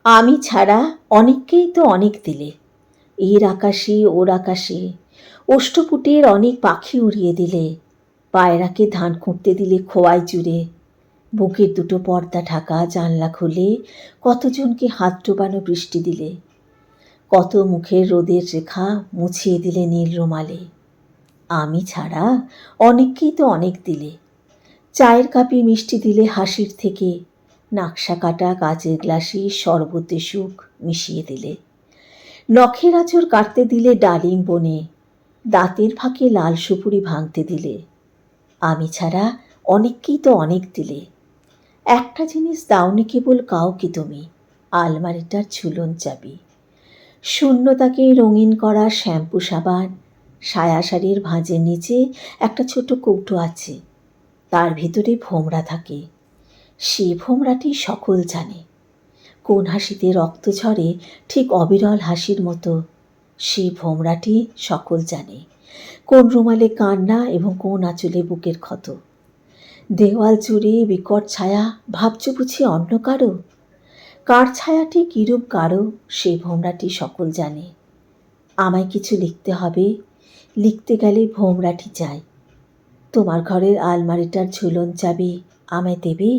আমি ছাড়া অনেককেই তো অনেক দিলে, এর আকাশে ওর আকাশে অষ্টপুটের অনেক পাখি উড়িয়ে দিলে, পায়রাকে ধান খুঁড়তে দিলে খোয়াই জুড়ে, বুকের দুটো পর্দা ঢাকা জানলা খুলে কতজনকে হাত ডোবানো বৃষ্টি দিলে, কত মুখের রোদের রেখা মুছিয়ে দিলে নীল রুমালে। আমি ছাড়া অনেককেই তো অনেক দিলে, চায়ের কাপে মিষ্টি দিলে হাসির থেকে, নাকশা কাটা কাচের গ্লাসে শরবতে সুখ মিশিয়ে দিলে, নখের আঁচড় কাটতে দিলে ডালিম বনে, দাঁতের ফাঁকে লাল সুপুরি ভাঙতে দিলে। আমি ছাড়া অনেককেই তো অনেক দিলে। একটা জিনিস দাওনি কেবল কাউকে তুমি, আলমারিটার ঝুলন চাবি। শূন্যতাকে রঙিন করা শ্যাম্পু সাবান, সায়া শাড়ির ভাঁজের নিচে একটা ছোট কৌটো আছে, তার ভিতরে ভোমরা থাকে। সে ভোমরাটি সকল জানে, কোন হাসিতে রক্ত ঝরে ঠিক অবিরল হাসির মতো। সে ভোমরাটি সকল জানে, কোন রুমালে কান্না এবং কোন আঁচলে বুকের ক্ষত। দেওয়াল জুড়ে বিকট ছায়া, ভাবছ বুঝি অন্য কারো? কার ছায়াটি কিরূপ গাঢ়, সে ভোমরাটি সকল জানে। আমায় কিছু লিখতে হবে, লিখতে গেলে ভোমরাটি চাই। তোমার ঘরের আলমারিটার ঝুলন চাবি আমায় দেবে?